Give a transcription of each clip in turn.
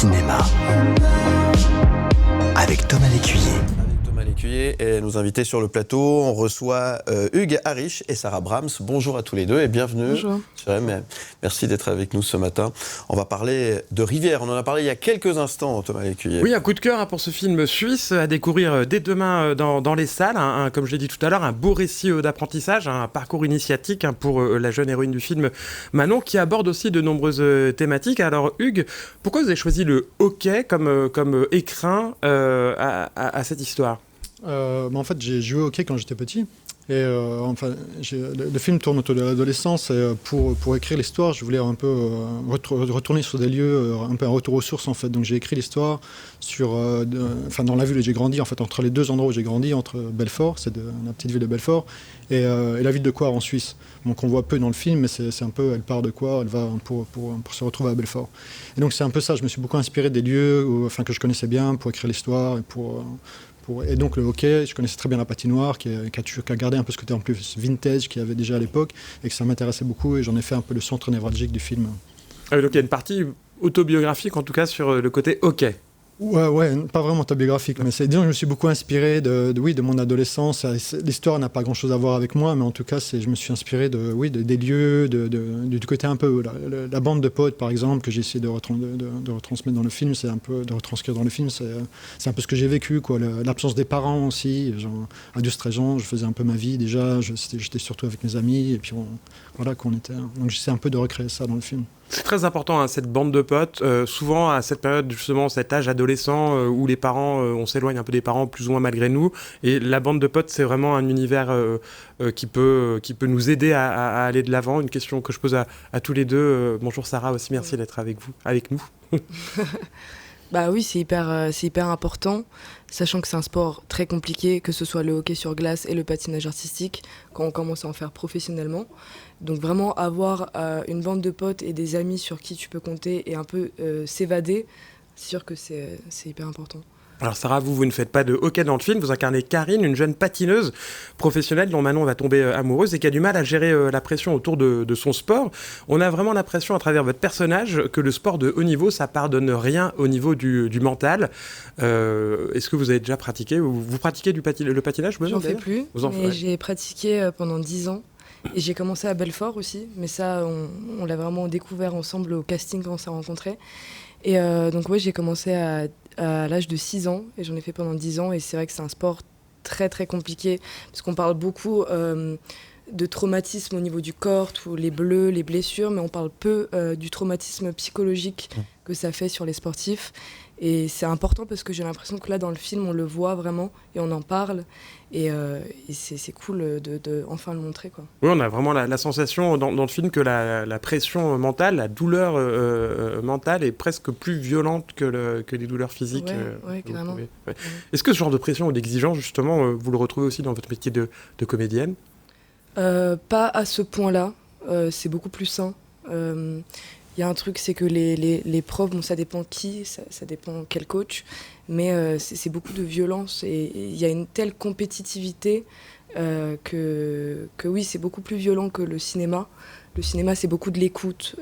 cinéma avec Thomas Lécuyer. Thomas Lécuyer et nos invités sur le plateau. On reçoit Hugues Harish et Sarah Brahms. Bonjour à tous les deux et bienvenue. Bonjour. Merci d'être avec nous ce matin. On va parler de Rivière. On en a parlé il y a quelques instants, Thomas Lécuyer. Oui, un coup de cœur pour ce film suisse à découvrir dès demain dans les salles. Comme je l'ai dit tout à l'heure, un beau récit d'apprentissage, un parcours initiatique pour la jeune héroïne du film Manon, qui aborde aussi de nombreuses thématiques. Alors Hugues, pourquoi vous avez choisi le hockey comme écrin à cette histoire ? En fait, j'ai joué au hockey quand j'étais petit. Et le film tourne autour de l'adolescence. Et pour écrire l'histoire, je voulais un peu retourner sur des lieux, un peu un retour aux sources en fait. Donc j'ai écrit l'histoire dans la ville où j'ai grandi, en fait, entre les deux endroits où j'ai grandi, entre Belfort, la petite ville de Belfort, et la ville de Coire en Suisse. Donc on voit peu dans le film, mais c'est un peu, elle part de Coire, elle va pour se retrouver à Belfort. Et donc c'est un peu ça. Je me suis beaucoup inspiré des lieux que je connaissais bien pour écrire l'histoire et donc le hockey, je connaissais très bien la patinoire qui a gardé un peu ce côté en plus vintage qu'il y avait déjà à l'époque et que ça m'intéressait beaucoup et j'en ai fait un peu le centre névralgique du film. Donc il y a une partie autobiographique en tout cas sur le côté hockey. Ouais, pas vraiment autobiographique, mais disons que je me suis beaucoup inspiré de mon adolescence. L'histoire n'a pas grand-chose à voir avec moi, mais en tout cas, je me suis inspiré des lieux, du côté un peu la bande de potes, par exemple, que j'ai essayé de retransmettre dans le film, c'est un peu de retranscrire dans le film, c'est un peu ce que j'ai vécu, quoi. L'absence des parents aussi. Genre, à 12-13 ans, je faisais un peu ma vie déjà. J'étais surtout avec mes amis, et puis voilà qu'on était. Donc j'essaie un peu de recréer ça dans le film. C'est très important, cette bande de potes. Souvent, à cette période, justement, cet âge adolescent où les parents, on s'éloigne un peu des parents plus ou moins malgré nous. Et la bande de potes, c'est vraiment un univers qui peut nous aider à aller de l'avant. Une question que je pose à tous les deux. Bonjour Sarah aussi, merci d'être avec nous. Bah oui, c'est hyper important, sachant que c'est un sport très compliqué, que ce soit le hockey sur glace et le patinage artistique, quand on commence à en faire professionnellement. Donc vraiment avoir une bande de potes et des amis sur qui tu peux compter et un peu s'évader, c'est sûr que c'est hyper important. Alors Sarah, vous ne faites pas de hockey dans le film, vous incarnez Karine, une jeune patineuse professionnelle dont Manon va tomber amoureuse et qui a du mal à gérer la pression autour de son sport. On a vraiment l'impression à travers votre personnage que le sport de haut niveau, ça pardonne rien au niveau du mental. Est-ce que vous avez déjà pratiqué, vous pratiquez le patinage? J'en fais plus, mais j'ai pratiqué pendant 10 ans. Et j'ai commencé à Belfort aussi, mais ça, on l'a vraiment découvert ensemble au casting quand on s'est rencontrés. Et donc oui, j'ai commencé à l'âge de 6 ans, et j'en ai fait pendant 10 ans, et c'est vrai que c'est un sport très très compliqué, parce qu'on parle beaucoup de traumatisme au niveau du corps, tous les bleus, les blessures, mais on parle peu du traumatisme psychologique que ça fait sur les sportifs. Et c'est important parce que j'ai l'impression que là, dans le film, on le voit vraiment et on en parle. Et c'est cool de enfin le montrer, quoi. Oui, on a vraiment la sensation dans le film que la pression mentale, la douleur mentale est presque plus violente que les douleurs physiques. Ouais, carrément. Ouais. Est-ce que ce genre de pression ou d'exigence, justement, vous le retrouvez aussi dans votre métier de comédienne ? Pas à ce point-là. C'est beaucoup plus sain. Il y a un truc, c'est que les profs, bon, ça dépend qui, ça dépend quel coach, mais c'est beaucoup de violence et il y a une telle compétitivité que oui, c'est beaucoup plus violent que le cinéma. Le cinéma, c'est beaucoup de l'écoute,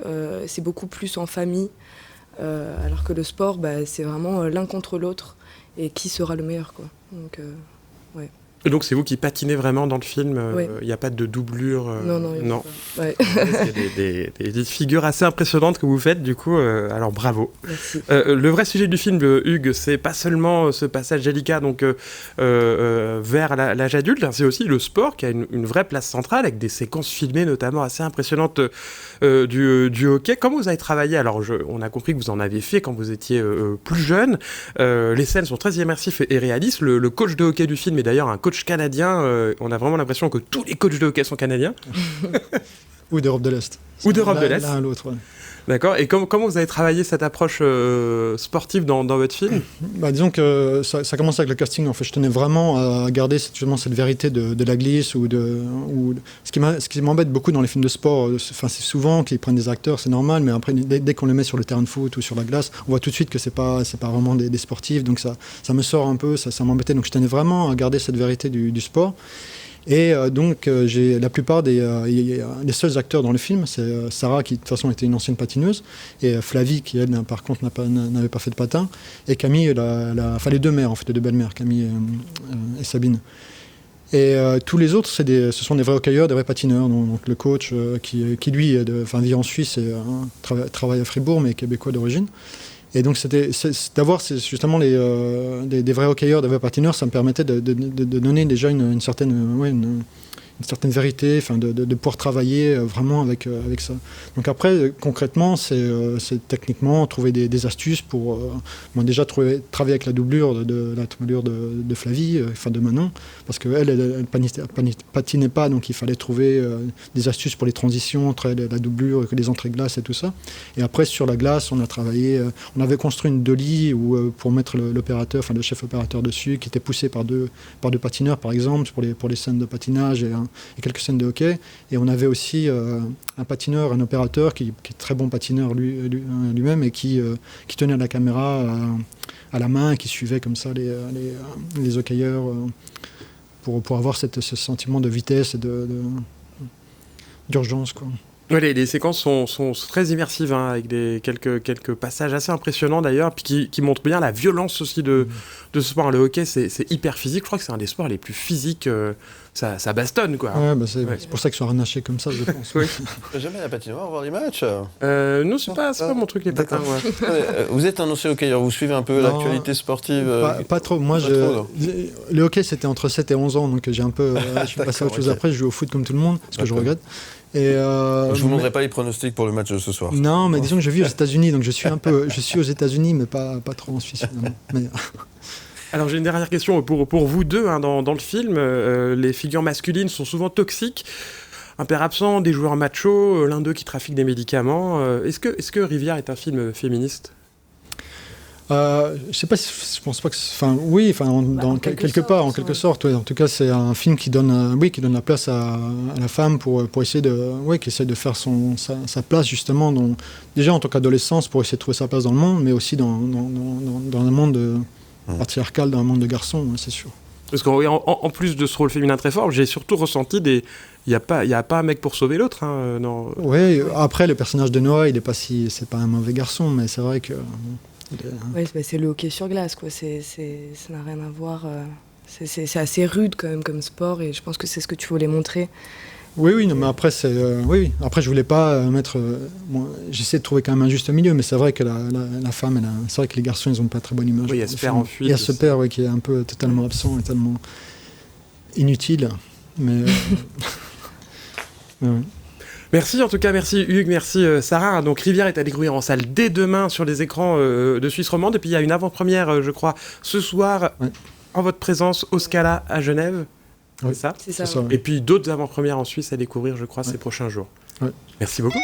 c'est beaucoup plus en famille, alors que le sport, c'est vraiment l'un contre l'autre et qui sera le meilleur, quoi. Donc, ouais. Et donc c'est vous qui patinez vraiment dans le film, il n'y a pas de doublure Non. Ouais. Il y a des figures assez impressionnantes que vous faites, du coup, alors bravo. Merci. Le vrai sujet du film, Hugues, c'est pas seulement ce passage délicat vers l'âge adulte, c'est aussi le sport qui a une vraie place centrale, avec des séquences filmées notamment assez impressionnantes du hockey. Comment vous avez travaillé ? Alors on a compris que vous en avez fait quand vous étiez plus jeune. Les scènes sont très immersives et réalistes. Le coach de hockey du film est d'ailleurs un coach canadien, on a vraiment l'impression que tous les coachs de hockey sont canadiens. Ou d'Europe de l'Est. Ou d'Europe de l'Est. L'un à l'autre, ouais. D'accord. Et comment vous avez travaillé cette approche sportive dans votre film ? Disons que ça commence avec le casting. En fait, je tenais vraiment à garder cette vérité de la glisse ce qui m'embête beaucoup dans les films de sport. C'est souvent qu'ils prennent des acteurs, c'est normal, mais après dès qu'on les met sur le terrain de foot ou sur la glace, on voit tout de suite que c'est pas vraiment des sportifs. Donc ça me sort un peu, ça m'embêtait. Donc je tenais vraiment à garder cette vérité du sport. Et donc, j'ai la plupart des seuls acteurs dans le film, c'est Sarah, qui de toute façon était une ancienne patineuse, et Flavie, qui elle, par contre, n'avait pas fait de patin, et Camille, enfin les deux mères, en fait, les deux belles-mères, Camille et Sabine. Et tous les autres, ce sont des vrais hockeyeurs, des vrais patineurs. Donc le coach, qui lui, vit en Suisse et travaille à Fribourg, mais québécois d'origine. Et donc d'avoir justement des vrais hockeyeurs, des vrais patineurs, ça me permettait de donner déjà une certaine vérité, de pouvoir travailler vraiment avec ça. Donc après, concrètement, c'est techniquement trouver des astuces pour déjà travailler avec la doublure de Flavie, de Manon, parce qu'elle patinait pas, donc il fallait trouver des astuces pour les transitions entre la doublure, les entrées de glace et tout ça. Et après, sur la glace, on a travaillé, on avait construit une dolly pour mettre l'opérateur, le chef opérateur dessus, qui était poussé par deux patineurs, par exemple, pour les scènes de patinage et quelques scènes de hockey. Et on avait aussi un patineur, un opérateur qui est très bon patineur lui-même et qui tenait la caméra à la main et qui suivait comme ça les hockeyeurs pour avoir ce sentiment de vitesse et d'urgence, quoi. Ouais, les séquences sont très immersives, hein, avec quelques passages assez impressionnants d'ailleurs, puis qui montrent bien la violence aussi de ce sport. Le hockey, c'est hyper physique. Je crois que c'est un des sports les plus physiques. Ça bastonne, quoi. Ouais, c'est pour ça qu'ils sont harnachés comme ça, je pense. Oui. Jamais la patinoire voir les matchs non, c'est pas mon truc, les patins. Ouais. Vous êtes un ancien hockeyeur, vous suivez un peu l'actualité sportive pas trop. Moi, le hockey, c'était entre 7 et 11 ans, donc j'ai un peu. Je suis passé à autre chose après. Je joue au foot comme tout le monde, ce que je regrette. Et je vous demanderai pas les pronostics pour le match de ce soir. Non, mais disons que je vis aux États-Unis, donc je suis aux États-Unis, mais pas trop en Suisse. Mais... Alors j'ai une dernière question pour vous deux, hein, dans le film. Les figures masculines sont souvent toxiques, un père absent, des joueurs machos, l'un d'eux qui trafique des médicaments. Est-ce que Rivière est un film féministe ? Je sais pas, je pense pas que. Oui, quelque part, en quelque sorte. Ouais. En tout cas, c'est un film qui donne la place à la femme pour essayer qui essaie de faire sa place justement, déjà en tant qu'adolescence pour essayer de trouver sa place dans le monde, mais aussi dans un monde patriarcal, dans un monde de garçons, c'est sûr. Parce qu'en plus de ce rôle féminin très fort, j'ai surtout ressenti il y a pas un mec pour sauver l'autre. Hein, non. Oui, après le personnage de Noah, c'est pas un mauvais garçon, mais c'est vrai que. Ouais, c'est le hockey sur glace, quoi. Ça n'a rien à voir. C'est assez rude quand même comme sport, et je pense que c'est ce que tu voulais montrer. Oui, non, mais après Après, je voulais pas mettre. J'essaie de trouver quand même un juste milieu, mais c'est vrai que la femme, c'est vrai que les garçons, ils ont pas très bonne image. Oui, il y a ce père en fuite. Il y a ce père, qui est un peu totalement absent et tellement inutile, mais. Ouais. Merci en tout cas, merci Hugues, merci Sarah. Donc Rivière est à découvrir en salle dès demain sur les écrans de Suisse romande. Et puis il y a une avant-première, je crois, ce soir, en votre présence au Scala à Genève. Oui. C'est ça. Ouais. Et puis d'autres avant-premières en Suisse à découvrir, je crois, ces prochains jours. Ouais. Merci beaucoup.